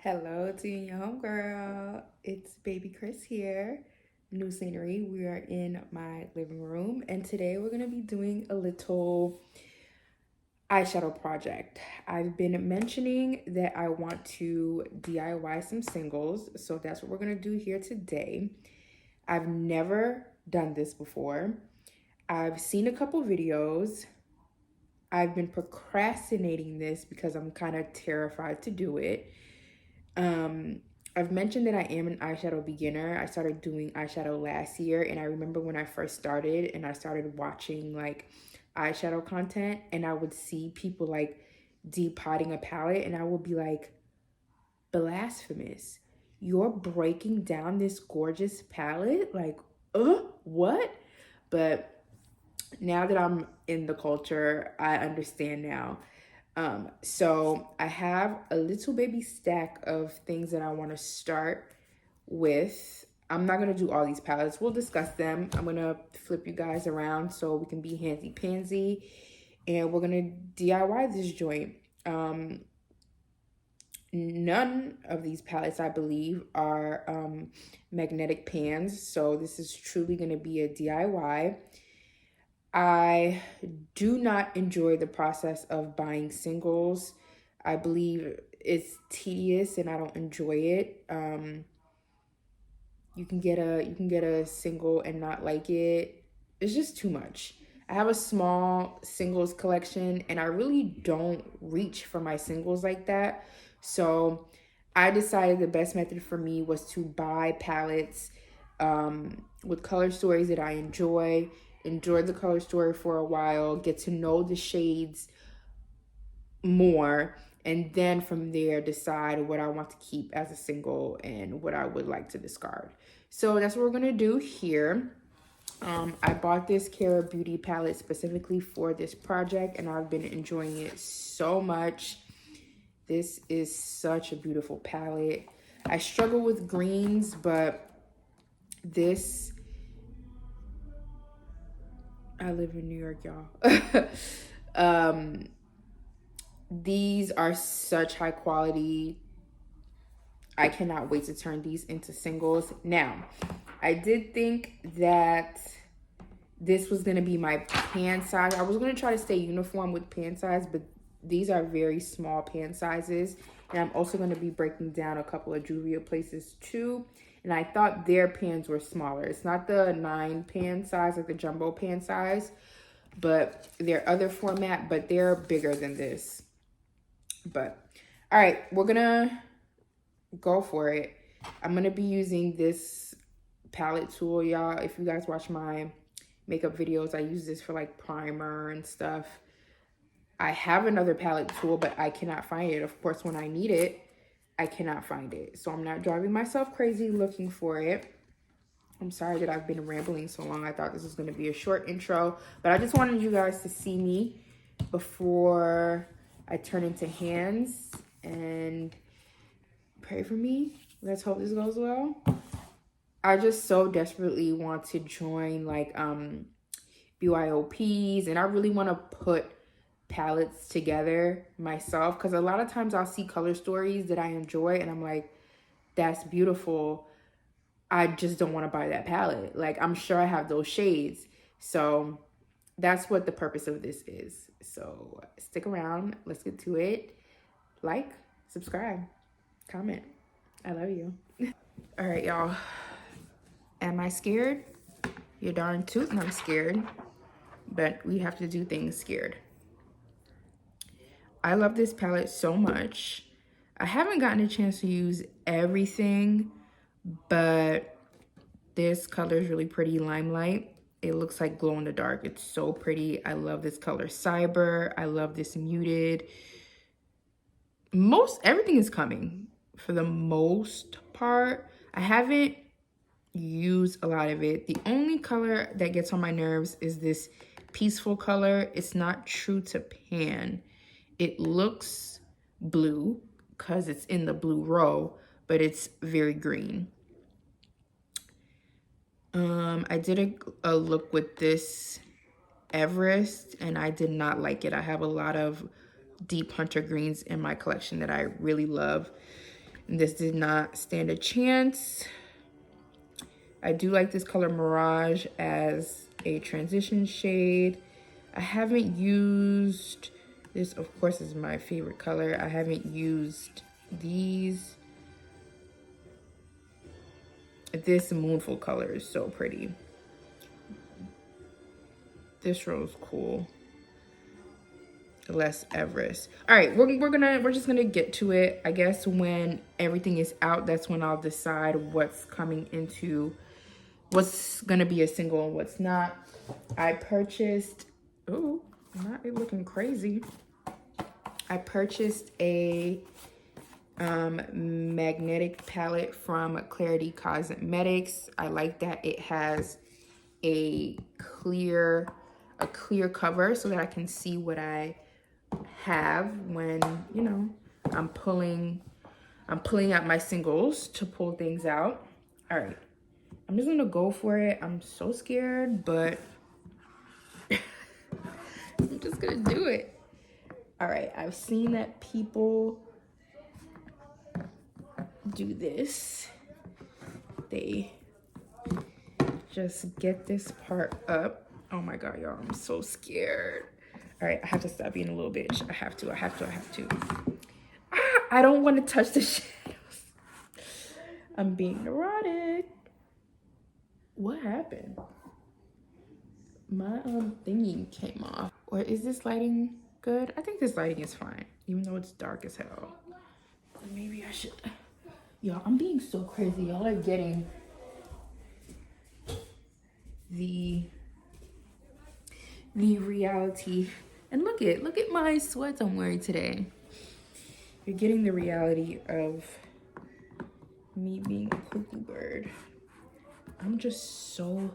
Hello to you, your homegirl. It's baby Chris here. New scenery. We are in my living room, and today we're gonna be doing a little eyeshadow project. I've been mentioning that I want to DIY some singles, so that's what we're gonna do here today. I've never done this before. I've seen a couple videos. I've been procrastinating this because I'm kind of terrified to do it. Um, I've mentioned that I am an eyeshadow beginner. I started doing eyeshadow last year, and I remember when I first started and I started watching like eyeshadow content, and I would see people like depotting a palette, and I would be like, blasphemous. You're breaking down this gorgeous palette? Like, what? But now that I'm in the culture, I understand now. So I have a little baby stack of things that I want to start with. I'm not going to do all these palettes. We'll discuss them. I'm going to flip you guys around so we can be handsy pansy. And we're going to DIY this joint. None of these palettes, I believe, are magnetic pans. So this is truly going to be a DIY. I do not enjoy the process of buying singles. I believe it's tedious and I don't enjoy it. You can get a single and not like it. It's just too much. I have a small singles collection and I really don't reach for my singles like that. So I decided the best method for me was to buy palettes with color stories that I enjoy the color story for a while, get to know the shades more, and then from there decide what I want to keep as a single and what I would like to discard. So that's what we're gonna do here. I bought this Cara Beauty palette specifically for this project and I've been enjoying it so much. This is such a beautiful palette. I struggle with greens, but this, I live in New York, y'all. These are such high quality. I cannot wait to turn these into singles. Now, I did think that this was going to be my pan size. I was going to try to stay uniform with pan size, but these are very small pan sizes. And I'm also going to be breaking down a couple of Juvia places too. And I thought their pans were smaller. It's not the 9 pan size, like the jumbo pan size, but their other format, but they're bigger than this. But all right, we're gonna go for it. I'm gonna be using this palette tool, y'all. If you guys watch my makeup videos, I use this for like primer and stuff. I have another palette tool, but I cannot find it. Of course, when I need it, I cannot find it. So I'm not driving myself crazy looking for it. I'm sorry that I've been rambling so long. I thought this was gonna be a short intro, but I just wanted you guys to see me before I turn into hands, and pray for me. Let's hope this goes well. I just so desperately want to join like BYOPs, and I really want to put palettes together myself because a lot of times I'll see color stories that I enjoy and I'm like, that's beautiful. I just don't want to buy that palette. Like, I'm sure I have those shades. So that's what the purpose of this is. So stick around. Let's get to it. Like, subscribe, comment. I love you. All right, y'all. Am I scared? You're darn tootin' I'm scared. But we have to do things scared. I love this palette so much. I haven't gotten a chance to use everything, but this color is really pretty, Limelight. It looks like glow in the dark. It's so pretty. I love this color, Cyber. I love this muted. Everything is coming for the most part. I haven't used a lot of it. The only color that gets on my nerves is this peaceful color. It's not true to pan. It looks blue because it's in the blue row, but it's very green. I did a look with this Everest and I did not like it. I have a lot of deep hunter greens in my collection that I really love. This did not stand a chance. I do like this color Mirage as a transition shade. I haven't used this, of course, is my favorite color. I haven't used these. This Moonful color is so pretty. This rose cool. Less Everest. All right, we're just gonna get to it. I guess when everything is out, that's when I'll decide what's coming into, what's gonna be a single and what's not. I purchased, oh, not it looking crazy. I purchased a magnetic palette from Clarity Cosmetics. I like that it has a clear cover so that I can see what I have when, you know, I'm pulling out my singles to pull things out. All right, I'm just gonna go for it. I'm so scared, but I'm just gonna do it. All right, I've seen that people do this. They just get this part up. Oh my God, y'all, I'm so scared. All right, I have to stop being a little bitch. I have to. I don't want to touch the shadows. I'm being neurotic. What happened? My thingy came off. Or is this lighting good? I think this lighting is fine, even though it's dark as hell. Maybe I should. Y'all, I'm being so crazy. Y'all are getting the reality. And look at my sweats I'm wearing today. You're getting the reality of me being a cuckoo bird. I'm just so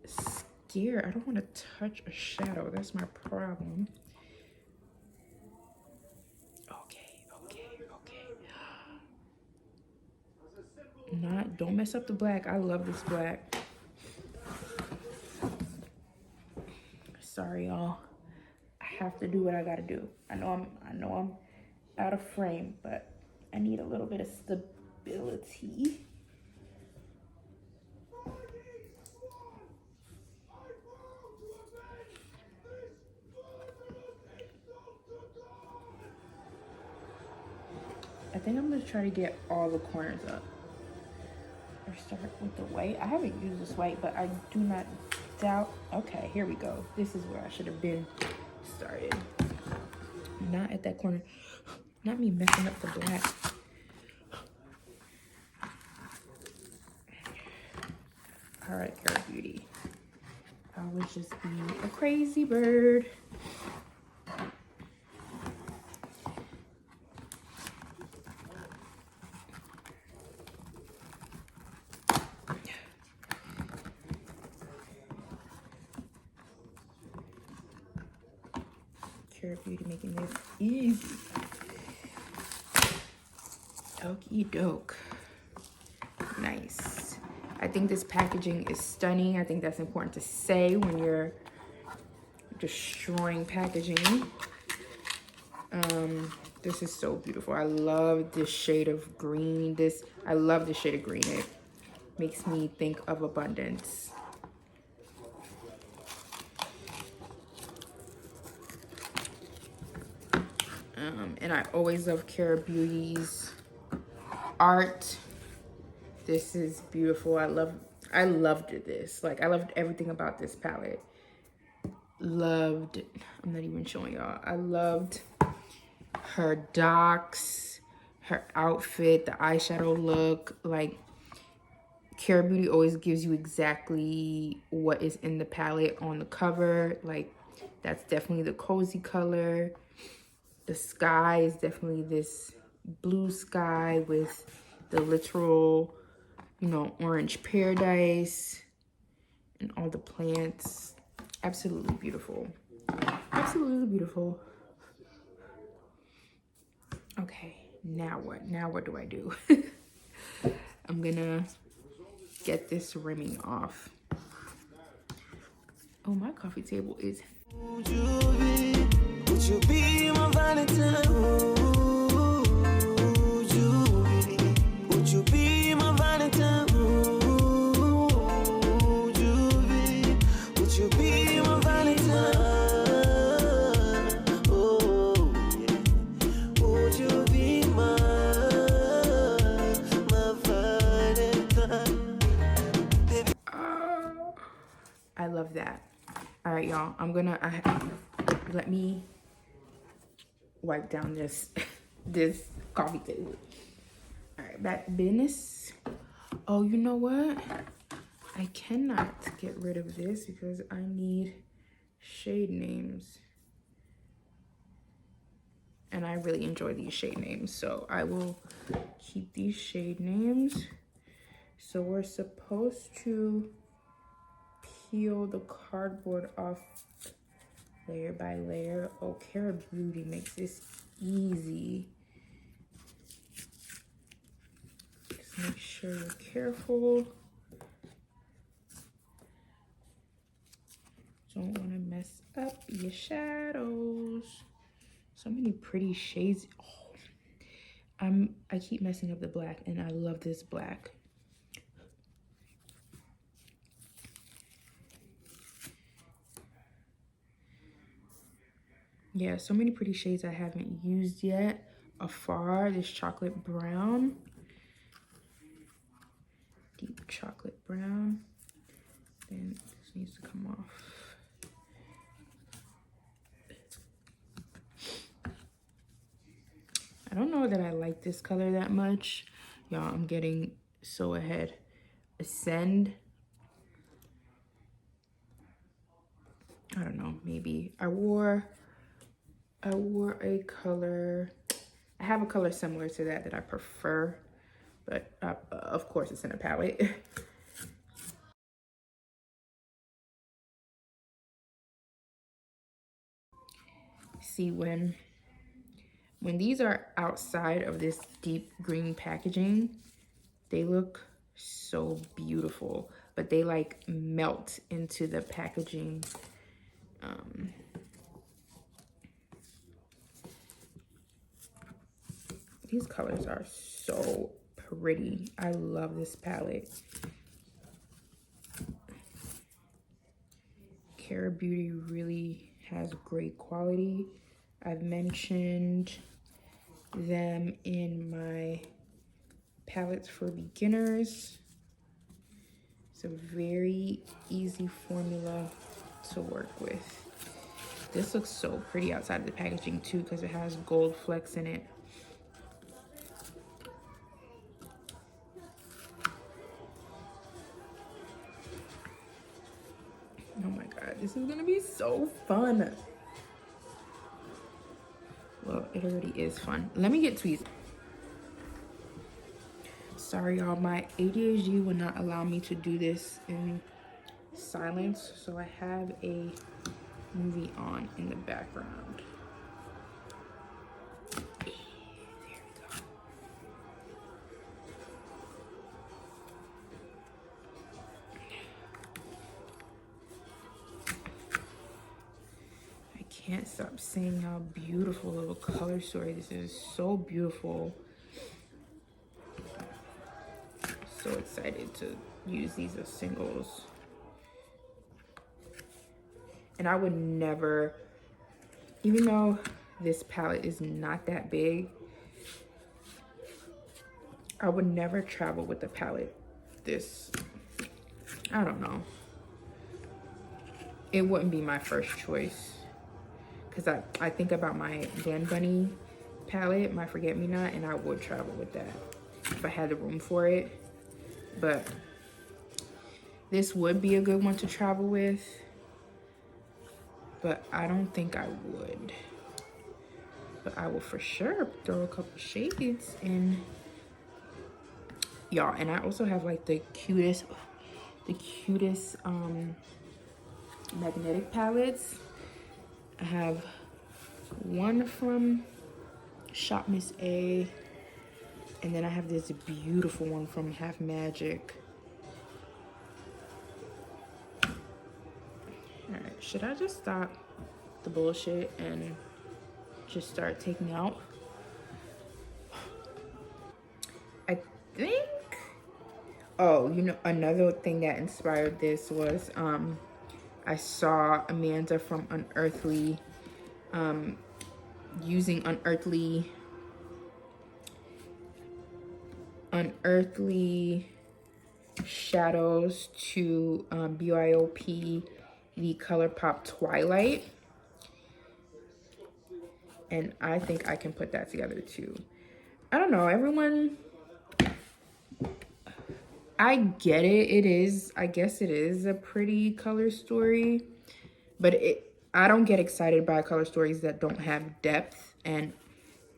scared. I don't want to touch a shadow. That's my problem. Don't mess up the black. I love this black. Sorry, y'all. I have to do what I gotta do. I know I'm out of frame, but I need a little bit of stability. I think I'm gonna try to get all the corners up. Or start with the white. I haven't used this white, but I do not doubt. Okay, here we go. This is where I should have been started. Not at that corner. Not me messing up the black. All right, Girl Beauty. I was just being a crazy bird. Beauty making this easy. Okie doke. Nice. I think this packaging is stunning. I think that's important to say when you're destroying packaging. This is so beautiful. I love this shade of green. I love this shade of green. It makes me think of abundance. And I always love Cara Beauty's art. This is beautiful. I loved this. Like, I loved everything about this palette. I'm not even showing y'all. I loved her docs, her outfit, the eyeshadow look. Like, Cara Beauty always gives you exactly what is in the palette on the cover. Like, that's definitely the cozy color. The sky is definitely this blue sky with the literal, you know, orange paradise and all the plants. Absolutely beautiful. Absolutely beautiful. Okay, now what? Now what do I do? I'm gonna get this rimming off. Oh, my coffee table is... Would you be my Valentine? Would you y'all. Let me wipe down this this coffee table. All right, back to business. Oh, you know what? I cannot get rid of this because I need shade names. And I really enjoy these shade names, so I will keep these shade names. So we're supposed to peel the cardboard off layer by layer. Oh, Cara Beauty makes this easy. Just make sure you're careful. Don't want to mess up your shadows. So many pretty shades. Oh, I keep messing up the black, and I love this black. Yeah, so many pretty shades I haven't used yet. Afar, this chocolate brown. Deep chocolate brown. Then this needs to come off. I don't know that I like this color that much. Y'all, I'm getting so ahead. Ascend. I don't know, maybe. I wore a color. I have a color similar to that I prefer, but of course it's in a palette. See, when these are outside of this deep green packaging, they look so beautiful, but they like melt into the packaging. These colors are so pretty. I love this palette. Cara Beauty really has great quality. I've mentioned them in my palettes for beginners. It's a very easy formula to work with. This looks so pretty outside of the packaging too because it has gold flecks in it. Oh my God, this is gonna be so fun. Well, it already is fun. Let me get tweezed. Sorry, y'all, my ADHD would not allow me to do this in silence, so I have a movie on in the background. There we go. I can't stop saying how beautiful of a color story this is. So beautiful. So excited to use these as singles. And I would never, even though this palette is not that big, I would never travel with a palette this, I don't know. It wouldn't be my first choice. Because I think about my Dan Bunny palette, my Forget Me Not, and I would travel with that if I had the room for it. But this would be a good one to travel with. But I don't think I would. But I will for sure throw a couple shades in. Y'all, and I also have like the cutest magnetic palettes. I have one from Shop Miss A, and then I have this beautiful one from Half Magic. All right, should I just stop the bullshit and just start taking out? I think, oh, you know, another thing that inspired this was I saw Amanda from Unearthly using unearthly shadows to BYOP the ColourPop Twilight. And I think I can put that together too. I don't know, everyone, I get it. It is, I guess it is a pretty color story, but I don't get excited by color stories that don't have depth, and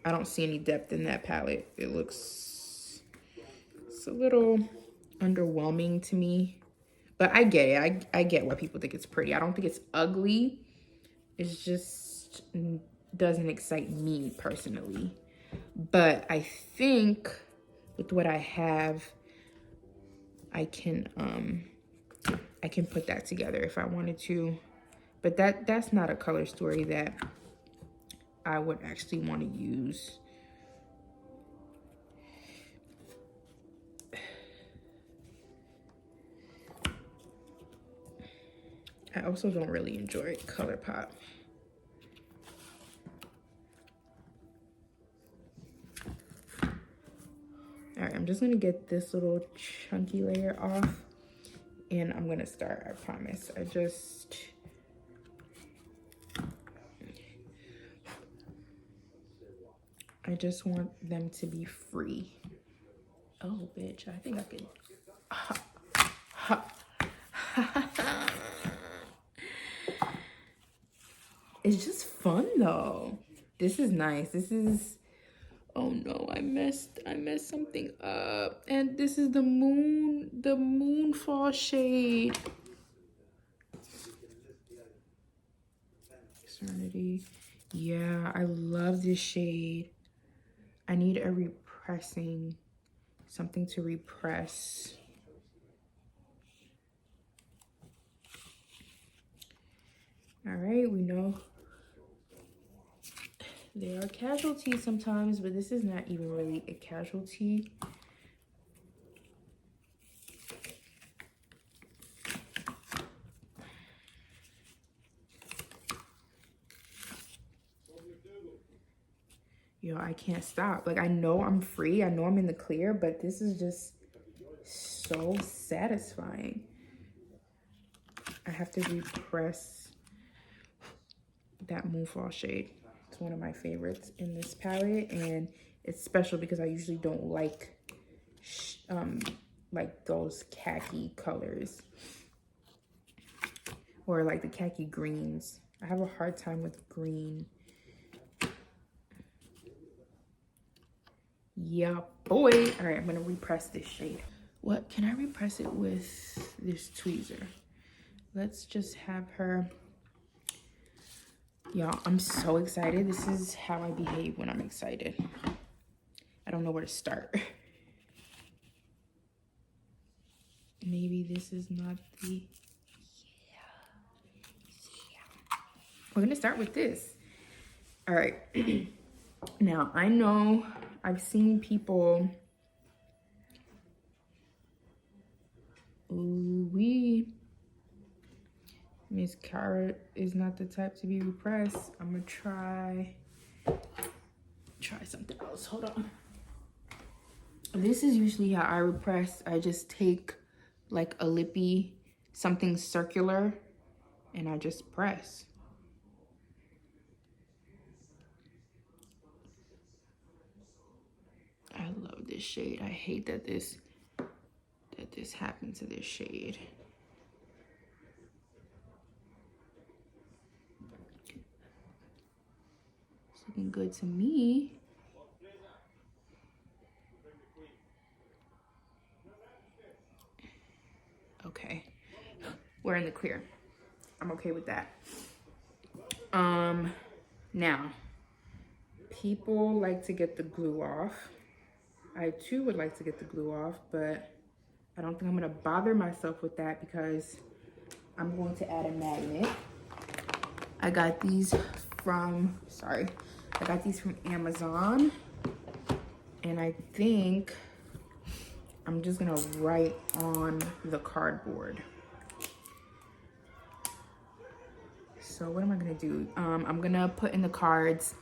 I don't see any depth in that palette. It's a little underwhelming to me, but I get it. I get why people think it's pretty. I don't think it's ugly. It's just doesn't excite me personally. But I think with what I have, I can put that together if I wanted to. But that's not a color story that I would actually want to use. I also don't really enjoy ColourPop. All right, I'm just gonna get this little chunky layer off and I'm gonna start, I promise. I just want them to be free. Oh, bitch, I think I could. It's just fun though. This is nice. This is, oh no, I messed something up. And this is the moonfall shade. Serenity. Yeah, I love this shade. I need a repressing, something to repress. All right, we know there are casualties sometimes, but this is not even really a casualty. Yo, I can't stop. Like, I know I'm free. I know I'm in the clear, but this is just so satisfying. I have to repress that Moonfall shade. It's one of my favorites in this palette, and it's special because I usually don't like those khaki colors or like the khaki greens. I have a hard time with green. Yeah, boy. All right, I'm gonna repress this shade. What, can I repress it with this tweezer? Let's just have her. Y'all, I'm so excited. This is how I behave when I'm excited. I don't know where to start. Maybe this is not the, yeah. We're gonna start with this. All right. Now, I know I've seen people, ooh-wee. Miss Cara is not the type to be repressed. I'm gonna try something else. Hold on. This is usually how I repress. I just take like a lippy, something circular, and I just press. I love this shade. I hate that this happened to this shade. It's looking good to me. Okay, we're in the clear. I'm okay with that. Now, people like to get the glue off. I too would like to get the glue off, but I don't think I'm gonna bother myself with that because I'm going to add a magnet. I got these from, Amazon. And I think I'm just gonna write on the cardboard. So what am I gonna do? I'm gonna put in the cards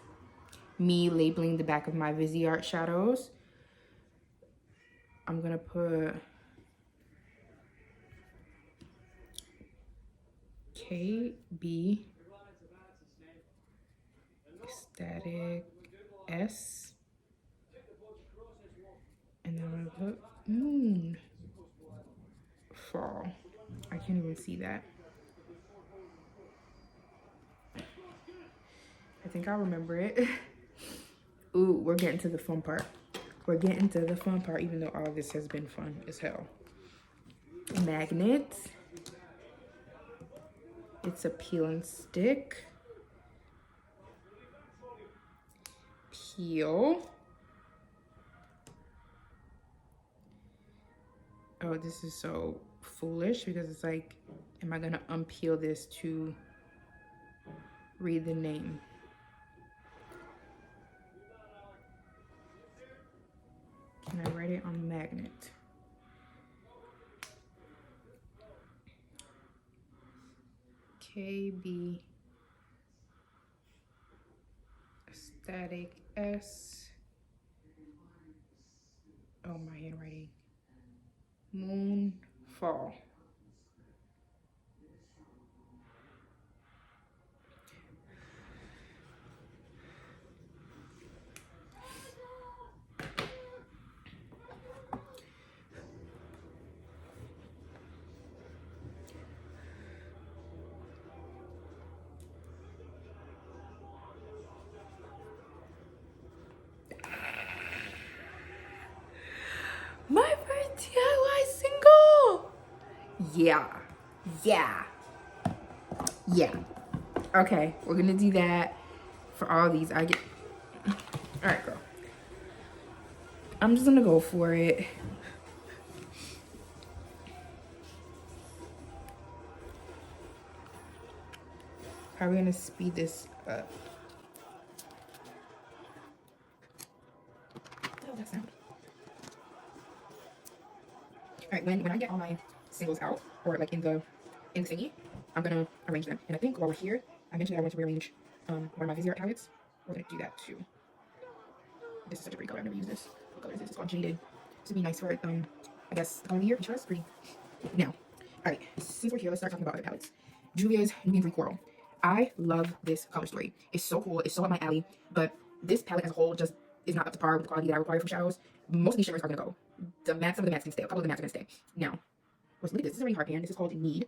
me labeling the back of my Viseart shadows. I'm gonna put KB static S. And then I'm gonna put moon fall. I can't even see that. I think I'll remember it. Ooh, we're getting to the fun part. We're getting to the fun part, even though all of this has been fun as hell. Magnet. It's a peel and stick. Peel. Oh, this is so foolish because it's like, am I gonna unpeel this to read the name? Can I write it on the magnet? KB static S. Oh, my handwriting. Moon fall. My first DIY single. Yeah. Okay, we're gonna do that for all these. All right, girl. I'm just gonna go for it. How are we gonna speed this up? What the hell that sound? All right, when I get all my singles out, or like in the thingy, I'm gonna arrange them. And I think while we're here, I mentioned that I want to rearrange one of my Vizzy art palettes. We're gonna do that too. This is such a pretty color. I've never used this. What color is this? It's called Jaded. This would be nice for I guess the color of the year. Each of us, pretty. Now, all right. Since we're here, let's start talking about other palettes. Juvia's Nubian 3 Coral. I love this color story. It's so cool. It's so up my alley. But this palette as a whole just is not up to par with the quality that I require from shadows. Most of these shimmers are gonna go. Some of the mattes can stay. A couple of the mattes are gonna stay. Now, look at this. This is a really hard pan. This is called Need.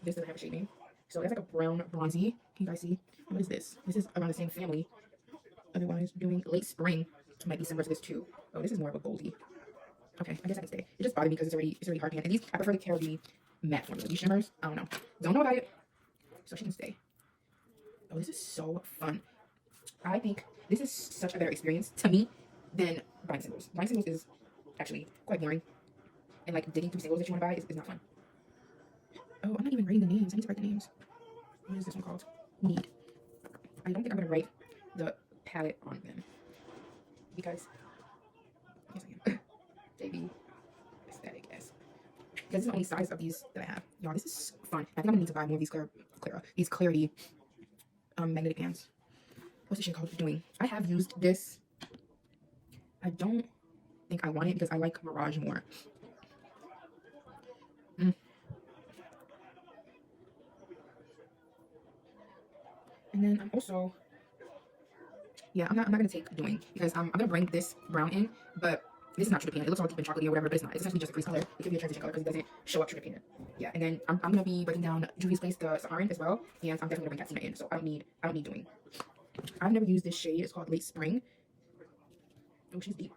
This doesn't have a shade name. So it's like a brown bronzy. Can you guys see? What is this? This is around the same family. Otherwise, doing late spring might be similar to this too. Oh, this is more of a goldy. Okay, I guess I can stay. It just bothered me because it's already hard pan. And these, I prefer the Caribbean matte formula. These shimmers, I don't know. Don't know about it. So she can stay. Oh, this is so fun. I think this is such a better experience to me than buying singles. Buying singles is actually quite boring. And like digging through singles that you want to buy is not fun. Oh, I'm not even writing the names. I need to write the names. What is this one called? Need. I don't think I'm going to write the palette on them. Because, yes I am. JB Aesthetic S. Because this is the only size of these that I have. Y'all, this is fun. I think I'm going to need to buy more of these Clarity magnetic pans. What's this shit called? Doing. I have used this. I don't think I want it because I like Mirage more. And then I'm also, yeah, I'm not gonna take Doing because I'm gonna bring this brown in, but this is not true to pan. It looks all deep and chocolatey or whatever, but it's not. It's essentially just a crease color. It could be a transition color because it doesn't show up true to pan. Yeah, and then I'm gonna be breaking down Juvie's Place, the Saharan as well, and I'm definitely gonna bring Katsina in. So I don't need Doing. I've never used this shade. It's called Late Spring. Oh, she's deep.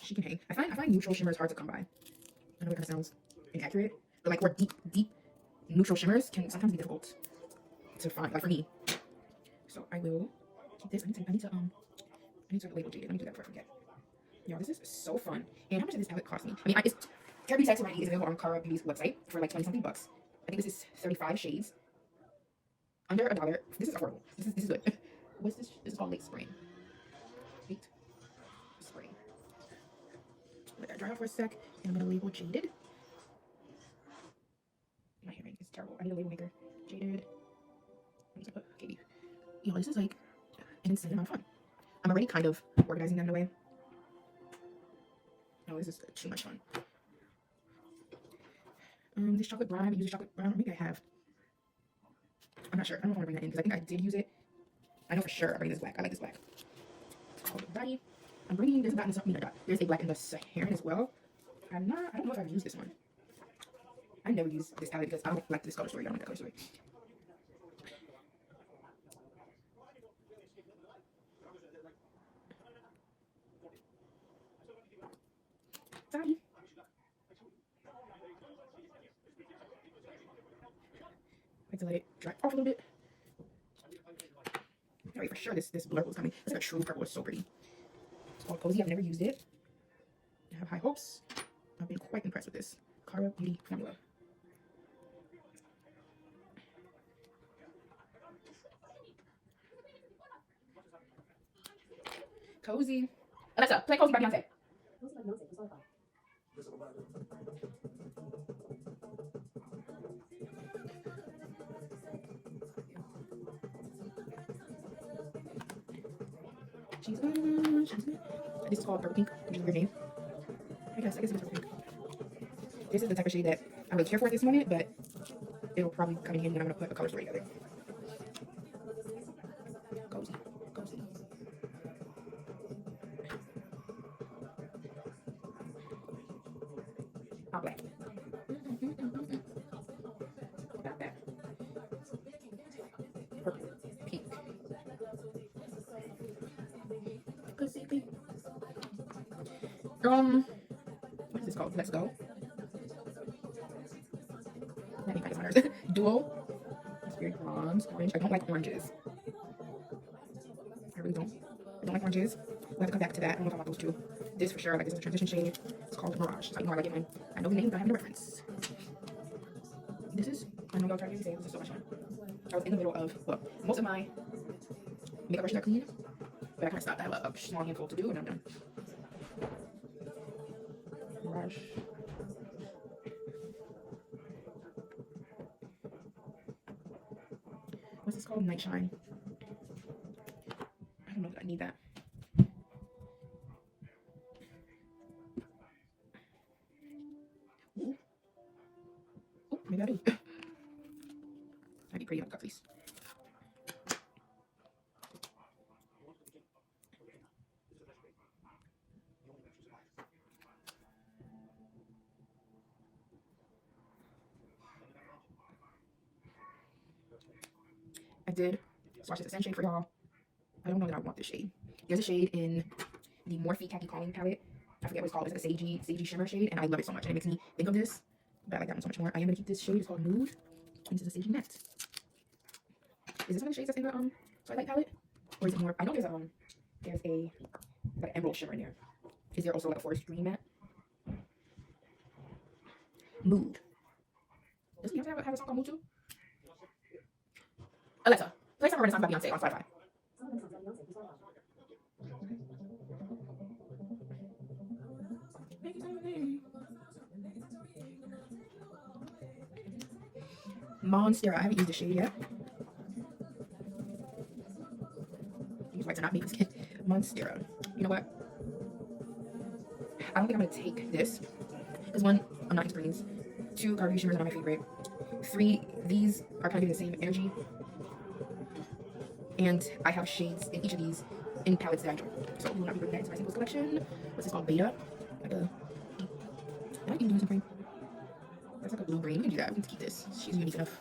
She can hang. I find neutral shimmers hard to come by. I know it kind of sounds inaccurate, but like, or deep neutral shimmers can sometimes be difficult to find, like for me. So I will keep this. I need to label Jaded. Let me do that before I forget. Y'all, this is so fun. And how much did this palette cost me? I mean, it's Caribbean Sex Serenity is available on Cara Beauty's website for like 20-something bucks. I think this is 35 shades. Under $1. This is affordable. This is good. What's this? This is called Late Spring. Late Spring. Let that dry out for a sec. And I'm gonna label Jaded. My handwriting is terrible. I need a label maker. Jaded. KB. Yo, this is like an insane amount of fun. I'm already kind of organizing them in a way. No, this is too much fun. This chocolate brown, I haven't used chocolate brown. Maybe I have. I'm not sure. I don't know if I want to bring that in because I think I did use it. I know for sure I bring this black. I like this black. It's called Body. I'm bringing this black in the there's a black in the Saharan as well. I don't know if I've used this one. I never use this palette because I don't like this color story. I don't like that color story. Sorry. I like to let it dry off a little bit. Alright, for sure this blur was coming. It's like a true purple. It's so pretty. It's called Cozy. I've never used it. I have high hopes. I've been quite impressed with this Cara Beauty formula. Cozy. Alexa, play Cozy by Beyonce. She's good. This is called Purple Pink, which is a weird name. I guess it's Purple Pink. This is the type of shade that I would care for at this moment, but it'll probably come in handy when I'm going to put a color story together. Cozy. Cozy. All black. About that. Purple. Pink. Cozy pink. What is this called? Let's Go. That ain't my designers. Duo. Spirit bronze, orange. I don't like oranges. I really don't. I don't like oranges. We'll have to come back to that. I don't know if I want those two. This for sure. Like, this is a transition shade. It's called Mirage. So I know I like it when I know the name, but I have no reference. This is, I know y'all trying to say this is so much fun. I was in the middle of, well, most of my makeup brushes are clean, but I kind of stopped. I have a small handful to do, and I'm done. Mirage. What's this called? Night Shine. I don't know that I need that. Ooh. Ooh, maybe I do. That'd be pretty on the cut, please. I did swatch this Ascend shade for y'all. I don't know that I want this shade. There's a shade in the Morphe Khaki Calling palette. I forget what it's called. It's like a sagey shimmer shade, and I love it so much. And it makes me think of this, but I like that one so much more. I am gonna keep this shade. It's called Nude. And this is a sagey matte. Is this one of the shades that's in the Twilight palette, or is it more? I know there's a like emerald shimmer in there. Is there also like a forest green matte? Mood. Does Beyonce have a song called Mood too? Alexa, play some Renaissance by Beyonce on Spotify. Monstera. I haven't used the shade yet. These whites are not made for skin. Monstera. You know what? I don't think I'm gonna take this. Because one, I'm not into greens. Two, Carvey shimmers are not my favorite. Three, these are kind of giving the same energy. And I have shades in each of these in palettes that I enjoy. So we will not be bringing that into my singles collection. What's this called? Beta. Like a. I like doing something. That's like a blue green. We can do that. We can keep this. She's unique enough.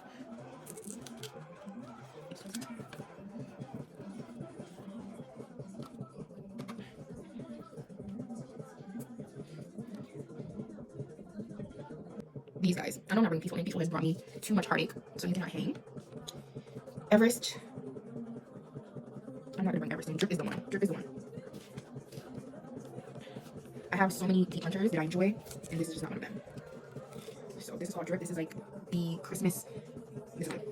These guys. I know I'm not bringing Peaceful in. Peaceful has brought me too much heartache, so you cannot hang. Everest. I'm not gonna bring Everest in. Drip is the one. Drip is the one. I have so many deep hunters that I enjoy, and this is just not one of them. So this is called Drip. This is like the Christmas. This is like.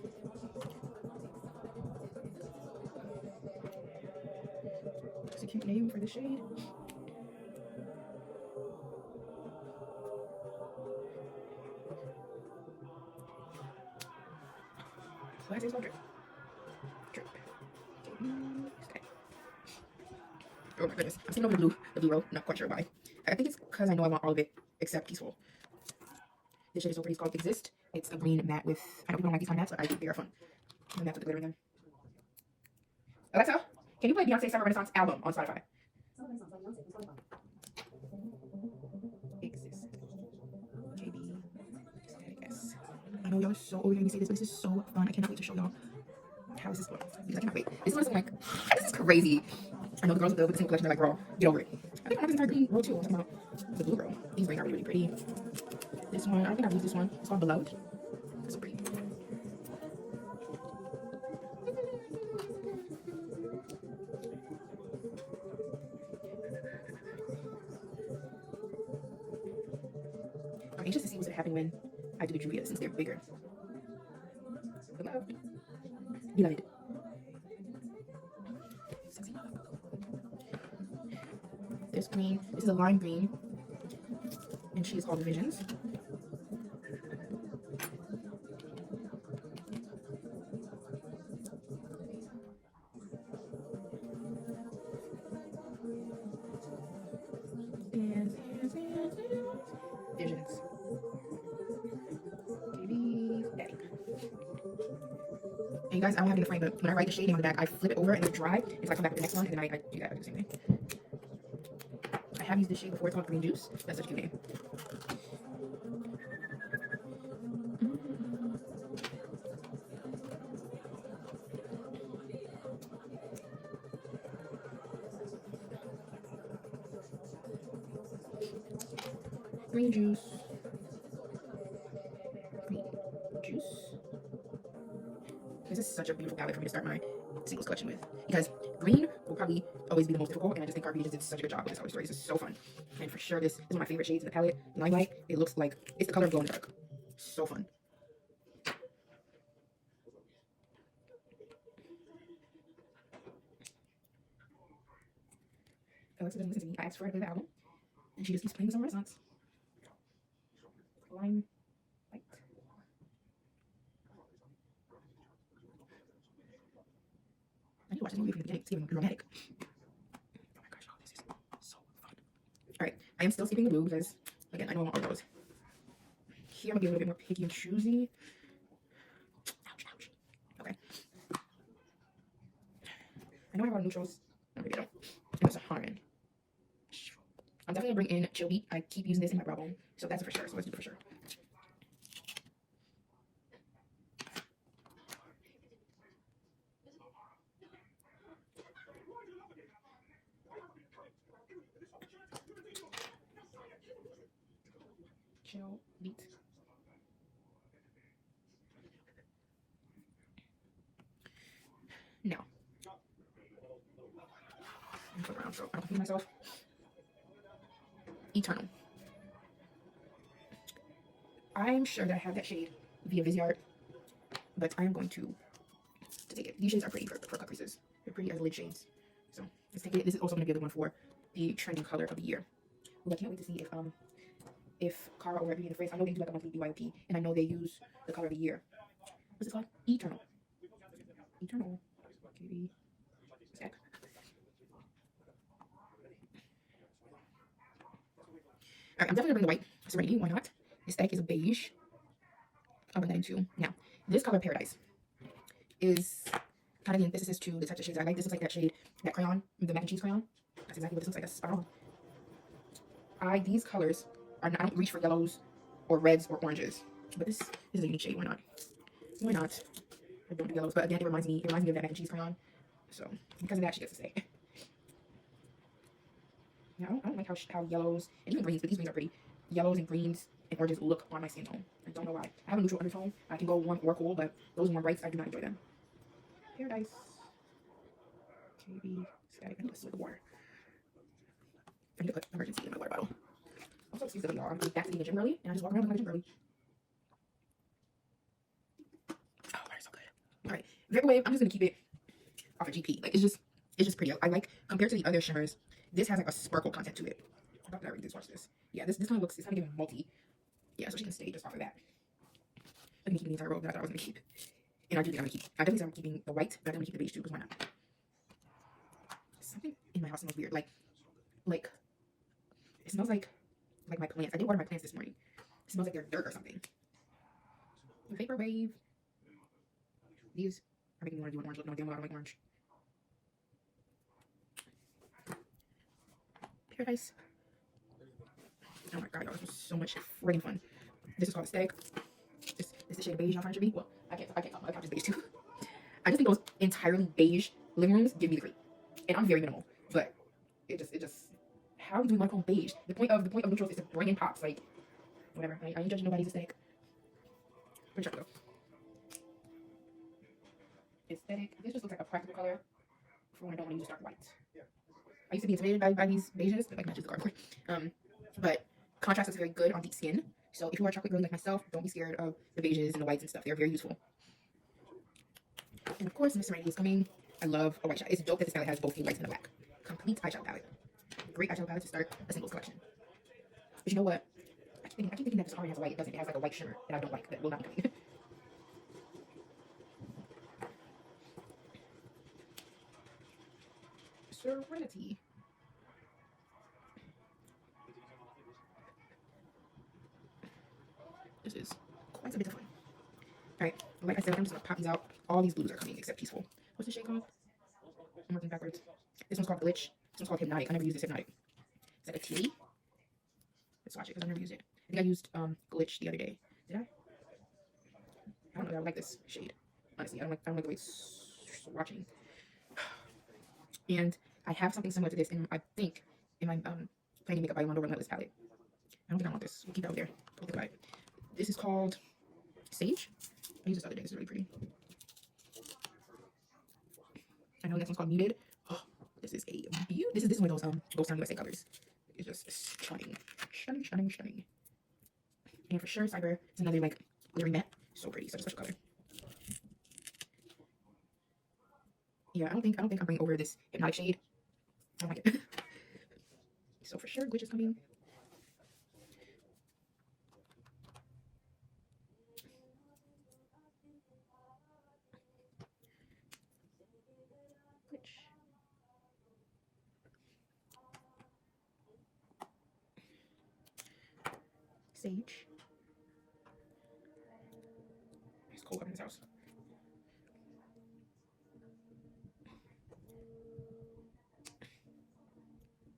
It's a cute name for the shade. So I say it's called Drip. Drip. Okay. Oh my goodness. I'm skipping over the blue row. Not quite sure why. I think it's because I know I want all of it except Peaceful. This shade is so pretty. It's called Exist. It's a green matte with, I know people don't like these kind of mattes, but I think they are fun. The matte with the glitter in them. Alexa, can you play Beyonce's Summer Renaissance album on Spotify? Exist. KB. Yes. I know y'all are so overhearing me say this, but this is so fun. I cannot wait to show y'all how is this going. Because I cannot wait. This one is like, this is crazy. I know the girls with the single collection are like, girl, get over it. I think I have this entire green row too. I'm talking about the blue row. These green are really, really pretty. This one, I think I've used this one. It's called Beloved. It's so pretty. I'm anxious to see what's going to happen when I do the Julia since they're bigger. Beloved. Beloved. This green, this is a lime green, and she is called Visions. And Visions. Baby Daddy. And you guys, I don't have it in the frame, but when I write the shading on the back, I flip it over and let it dry until I come back with the next one, and then I do that. I do the same thing. I have used this shade before. It's called Green Juice. That's such a cute name. Green Juice. Green Juice. This is such a beautiful palette for me to start my singles collection with, because green will probably always be the most difficult, and I just think Carvey just did such a good job with this color story. This is so fun, and for sure this is one of my favorite shades in the palette. Limelight. It looks like it's the color of glow in the dark. So fun. Alexa doesn't listen to me. I asked for her to play the album, and she just keeps playing the Summer Renaissance. Limelight. I need to watch this movie from the beginning. It's even romantic. Oh my gosh, this is so fun. Alright, I am still skipping the blue because, again, I know I want all those. Here I'm gonna be a little bit more picky and choosy. Ouch, ouch. Okay. I know I have a lot of neutrals. No, maybe I don't. And that's a Harmon. I'm definitely gonna bring in Chill Beat. I keep using this in my brow bone, so that's a for sure. So let's do it for sure. Chill Beat. Now, I'm flip around so I don't confuse myself. Eternal. I'm sure that I have that shade via Visyard, but I am going to take it. These shades are pretty for cut creases. They're pretty as lid shades. So let's take it. This is also going to be a good one for the trending color of the year. Well, I can't wait to see if Cara over at Beauty and the Phrase, I know they do like a monthly BYOP, and I know they use the color of the year. What's it called? Eternal. Eternal. KB. Stack. Alright, I'm definitely gonna bring the white Serenity. Why not? This stack is a beige. I'll bring that in too. Now, this color Paradise is kind of the antithesis to the types of shades I like. This looks like that shade, that crayon, the mac and cheese crayon. That's exactly what this looks like. That's spot on. These colors are not, I don't reach for yellows or reds or oranges, but this is a unique shade. Why not? Why not? I don't do yellows, but again, it reminds me of that mac and cheese crayon. So because of that, she gets to stay. Now, I don't like how yellows and even greens, but these greens are pretty. Yellows and greens and oranges look on my skin tone. I don't know why. I have a neutral undertone. I can go warm or cool, but those warm brights, I do not enjoy them. Paradise. KB. Static. I need to switch the water. I need to put emergency in my water bottle. Also, excuse the y'all. I'm back to being a gym girly, and I just walk around like a gym girly. Oh, water is so good. Alright. Vaporwave, I'm just gonna keep it off of GP. Like it's just pretty. I like, compared to the other shimmers, this has like a sparkle content to it. How did I read this? Watch this. Yeah, this kind of looks, it's kind of giving multi. Yeah, so she can stay just off of that. I can keep the entire row that I thought I was gonna keep. And I do think I'm gonna keep, I definitely said I'm keeping the white, but I'm gonna keep the beige too, because why not? Something in my house smells weird. Like it smells like my plants. I did water my plants this morning. smells like they're dirt or something. Vaporwave. These are making me want to do an orange look. No, damn well I don't like orange. Paradise. Oh my god, y'all, this was so much friggin' fun. This is called Aesthetic. This is the shade of beige y'all find should be. Well, I can't tell my account is beige too. I just think those entirely beige living rooms give me the creep. And I'm very minimal, but it just how do we want to call beige? The point of neutrals is to bring in pops, like whatever. I ain't judging nobody's aesthetic. Pretty sure though. Aesthetic. This just looks like a practical color for when I don't want to use dark white. I used to be intimidated by these beiges that like matches the cardboard. But contrast is very good on deep skin. So if you are a chocolate girl like myself, don't be scared of the beiges and the whites and stuff. They're very useful. And of course, Miss Serenity is coming. I love a white shadow. It's dope that this palette has both a white and a black. Complete eyeshadow palette. Great eyeshadow palette to start a singles collection. But you know what? I keep thinking that this already has a white. It doesn't. It has like a white shimmer that I don't like. That will not be coming. Serenity. This is quite a bit of fun. Alright, like I said, I'm just gonna pop these out. All these blues are coming except Peaceful. What's this shade called? I'm working backwards. This one's called Glitch. This one's called Hypnotic. I never used this Hypnotic. Is that a Tea? Let's watch it because I've never used it. I think I used Glitch the other day. Did I? I don't know. I like this shade. Honestly, I don't like the way it's swatching. And I have something similar to this in, I think, in my Plain Makeup by Wonder Relentless palette. I don't think I want this. We'll keep that over there. Don't think about it. This is called Sage. I used this the other day. This is really pretty. I know the next one's called Muted. Oh, this is a beauty. This is one of those Ghost Town USA colors. It's just stunning, stunning, stunning, stunning. And for sure, Cyber is another like glittery matte. So pretty, such a special color. Yeah, I don't think I'm bringing over this Hypnotic shade. I don't like it. So for sure, Glitch is coming. Sage. It's cold up in this house.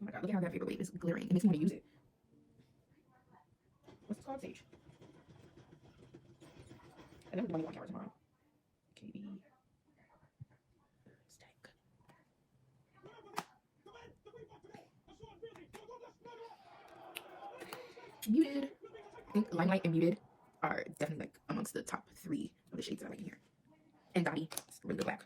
Oh my god, look at how that vaporwave is glittering. It makes me want to use it. What's it called? Sage. I never do any 1 hour tomorrow. KB. Stack. Muted. I think Limelight and Muted are definitely like amongst the top 3 of the shades that I like in here. And Dottie, it's really good black.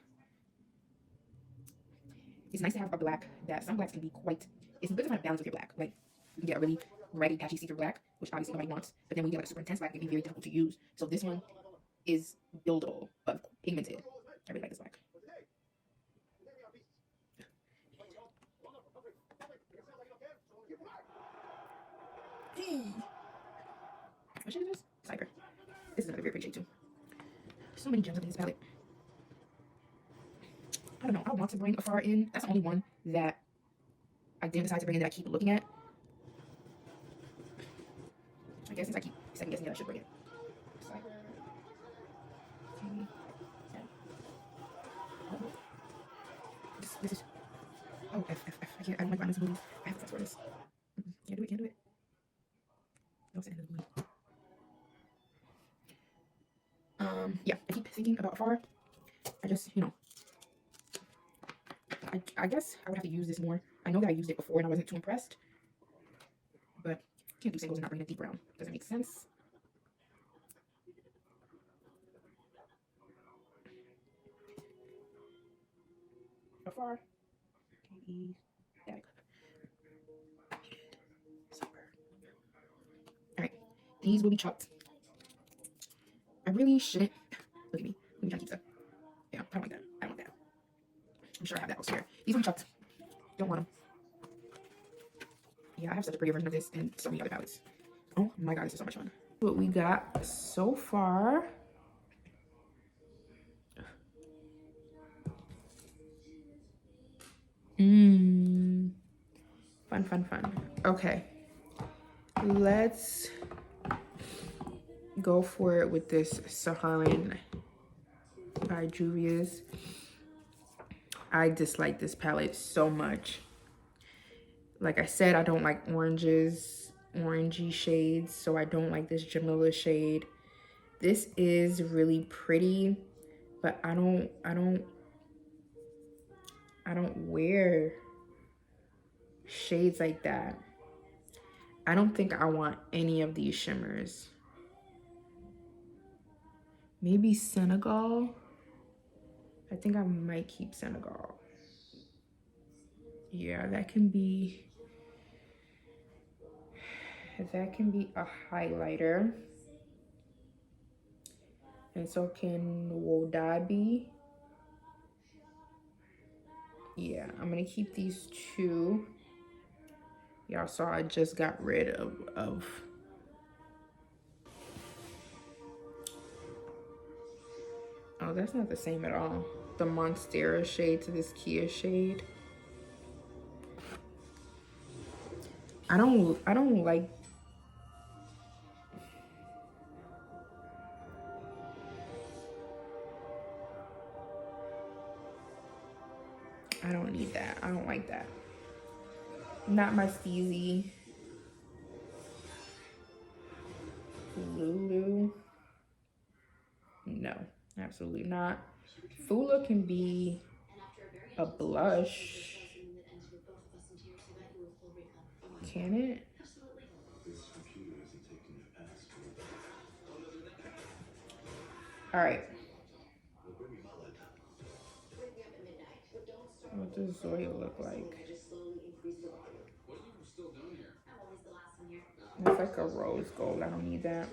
It's nice to have a black that some blacks can be quite. It's good to find a balance with your black. Like you can get a really raggedy, patchy see-through black, which obviously nobody wants. But then when you get like super intense black, it can be very difficult to use. So this one is buildable but pigmented. I really like this black. What shade is this? Cyber. This is another very pretty shade too. So many gems up in this palette. I don't know. I want to bring Afar in. That's the only one that I didn't decide to bring in that I keep looking at. I guess since I keep second guessing that I should bring it. Cyber. Okay. Yeah. Oh. This is. Oh, F. I can't. I don't like violence movies. I have to test for this. Can't do it. Don't say anything. Yeah, I keep thinking about Afar. I just, I guess I would have to use this more. I know that I used it before and I wasn't too impressed. But can't do singles and not bring a deep brown. Doesn't make sense. Afar. KB. Static. Alright. These will be chopped. I really shouldn't. Look at me. Let me try to keep that. Yeah, I don't like that. I don't want that. I'm sure I have that elsewhere. These will be chopped. Don't want them. Yeah, I have such a pretty version of this and so many other palettes. Oh my god, this is so much fun. What we got so far. Fun. Okay. Let's go for it with this Saharan by Juvia's. I dislike this palette so much. Like I said, I don't like orangey shades, so I don't like this Jamila shade. This is really pretty, but I don't wear shades like that. I don't think I want any of these shimmers. Maybe Senegal. I think I might keep Senegal. Yeah, that can be a highlighter. And so can Wodabi. Yeah, I'm gonna keep these two. Y'all saw I just got rid of oh, that's not the same at all. The Monstera shade to this Kia shade. I don't like, I don't need that. I don't like that. Not my steezy. Lulu. No, absolutely not. Fula can be a blush. Can it? All right. What does Zoya look like? It's like a rose gold. I don't need that.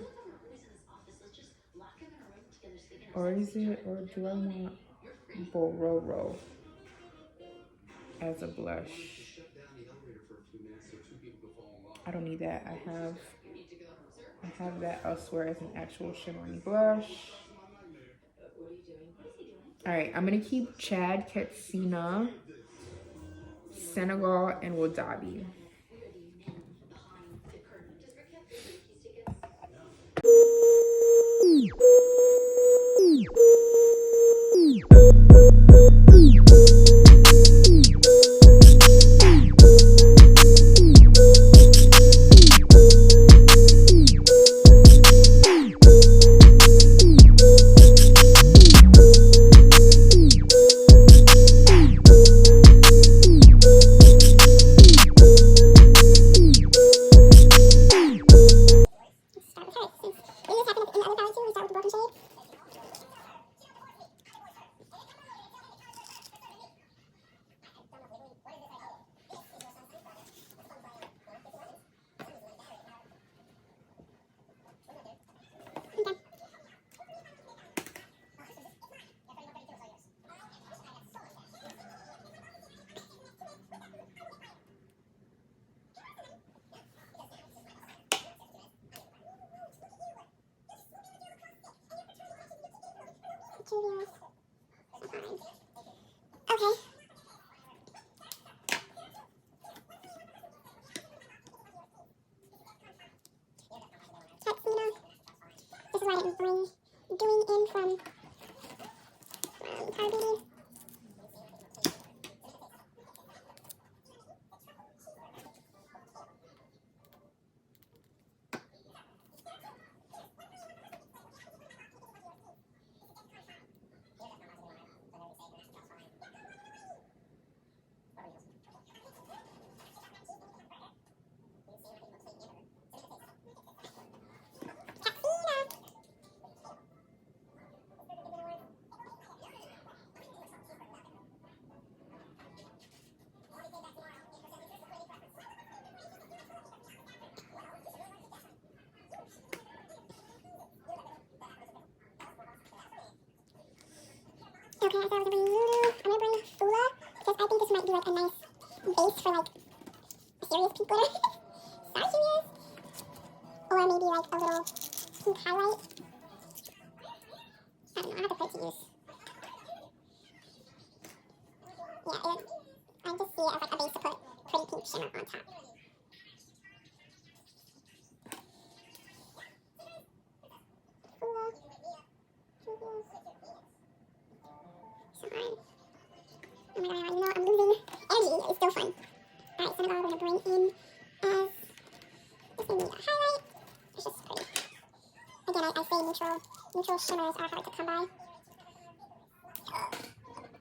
Or is it, or do I want Bororo as a blush? I don't need that. I have that elsewhere as an actual shimmering blush. All right, I'm gonna keep Chad, Katsina, Senegal, and Wadabi. Okay. Katsina. This is what I didn't bring doing in from Power Beauty. Okay, I thought I was gonna bring Lulu. I'm gonna bring Fula because I think this might be like a nice base for like a serious pink glitter. Sorry, serious. Or maybe like a little pink highlight. I don't know, I have to put it to use. Yeah, I just see it as like a base to put pretty pink shimmer on top. Alright, Senegal, we're going to bring in as just maybe a highlight. It's just pretty. Again, I say neutral shimmers are hard to come by.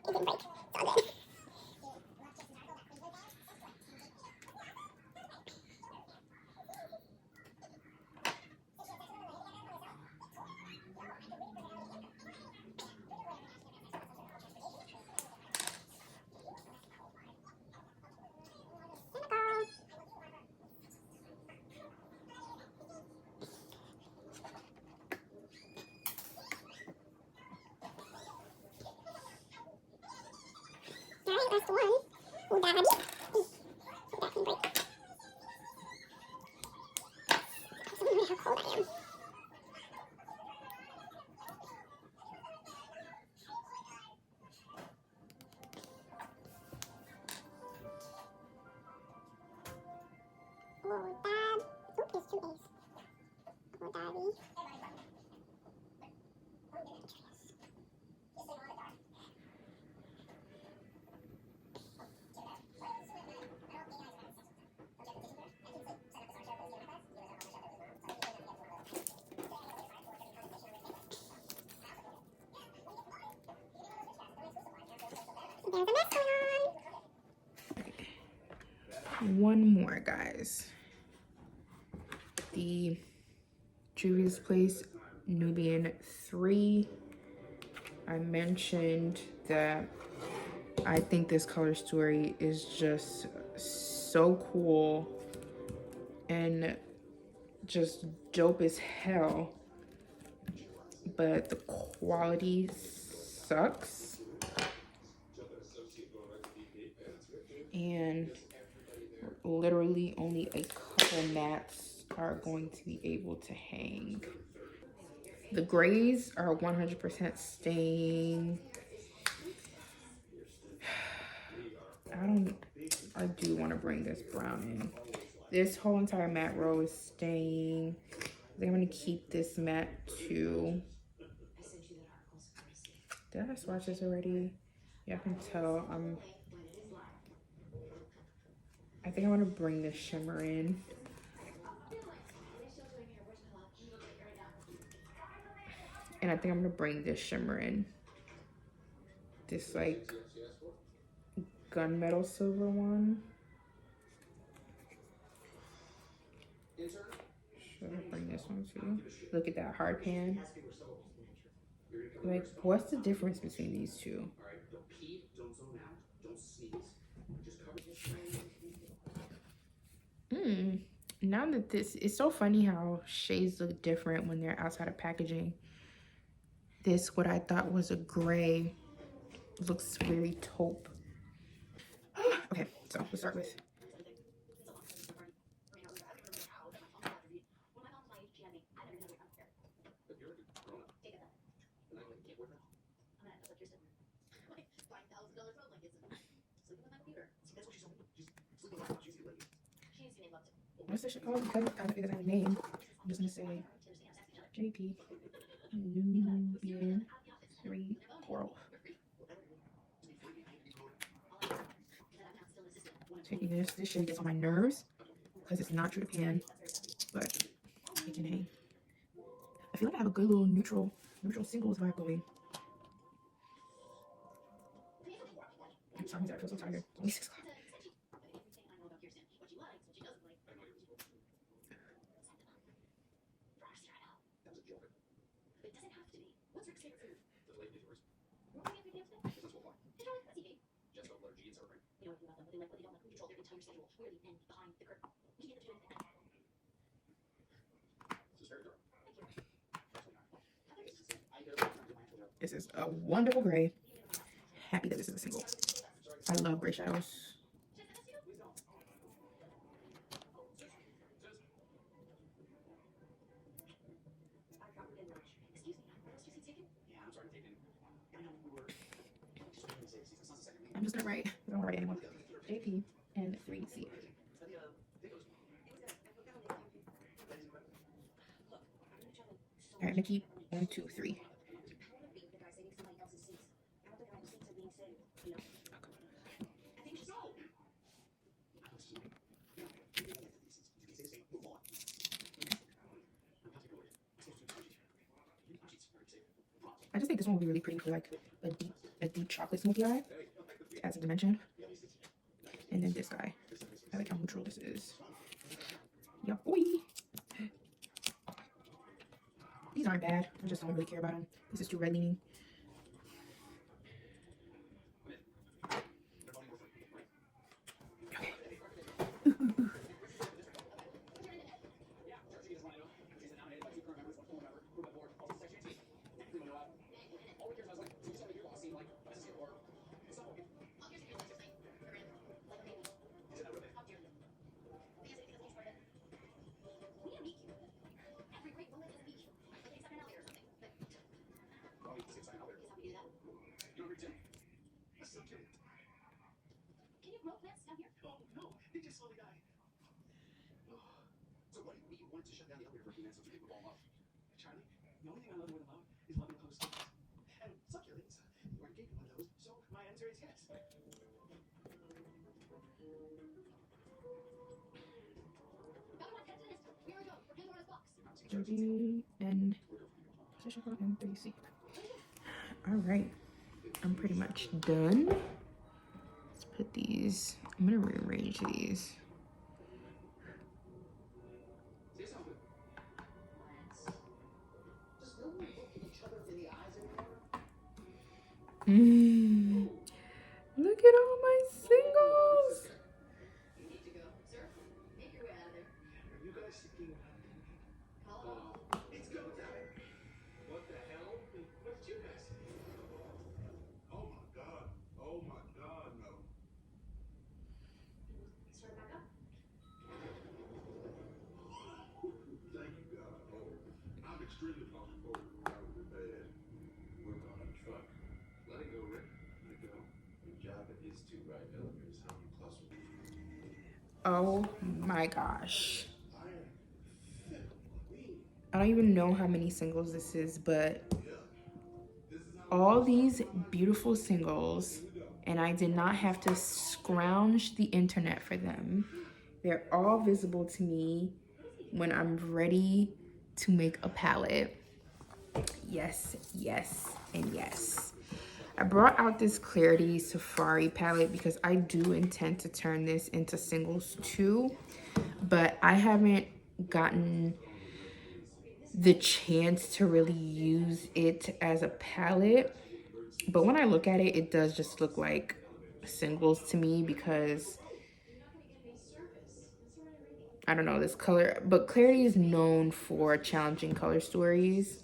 It didn't break. It's all good. Alright, last one. Ooh, daddy. That can break. I don't know how cold I am. Oh, dad. Oop, there's two A's. Oh, daddy. There's a mess going on. One more, guys. The Juvia's Place Nubian 3. I mentioned that I think this color story is just so cool and just dope as hell, but the quality sucks. And literally only a couple mattes are going to be able to hang. The grays are 100% staying. I do want to bring this brown in. This whole entire matte row is staying. I think I'm going to keep this matte too. Did I swatch this already? Yeah, I can tell. I think I want to bring this shimmer in. And I think I'm going to bring this shimmer in. This like gunmetal silver one. Should I bring this one too? Look at that hard pan. Like, what's the difference between these two? Now that it's so funny how shades look different when they're outside of packaging. This, what I thought was a gray, looks very taupe. Okay, so let's start with. What's this shit called? Because it doesn't have a name, I'm just gonna say JP Nubian 3 Coral. Taking this shade gets on my nerves because it's not true to pan, but it can hang. I feel like I have a good little neutral singles vibe going. I'm sorry, I feel so tired. It's only 6 o'clock. This is a wonderful gray. Happy that this is a single. I love gray shadows. I'm just gonna write. I don't want to write anymore. JP and 3C. All right, Mickey, 1, 2, 3. This one will be really pretty for like a deep chocolate smoky eye. It adds a dimension. And then this guy. I like how neutral this is. Yeah, boy. These aren't bad. I just don't really care about them. This is too red leaning. Okay. Joji and 3C. All right, I'm pretty much done. Let's put these. I'm gonna rearrange these. Look at all my singles. Oh my gosh. I don't even know how many singles this is, but all these beautiful singles, and I did not have to scrounge the internet for them. They're all visible to me when I'm ready to make a palette. Yes, yes, and yes. I brought out this Clarity Safari palette because I do intend to turn this into singles too, but I haven't gotten the chance to really use it as a palette. But when I look at it, it does just look like singles to me because I don't know this color, but Clarity is known for challenging color stories.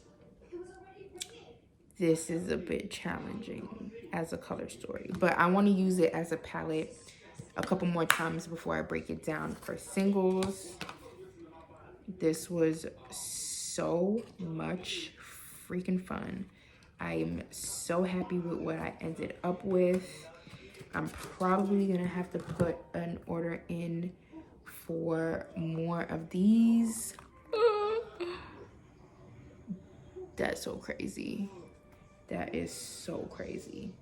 This is a bit challenging as a color story, but I want to use it as a palette a couple more times before I break it down for singles. This was so much freaking fun. I'm so happy with what I ended up with. I'm probably gonna have to put an order in for more of these. That's so crazy. That is so crazy.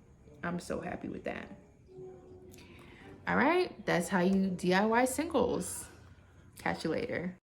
I'm so happy with that. All right, that's how you DIY singles. Catch you later.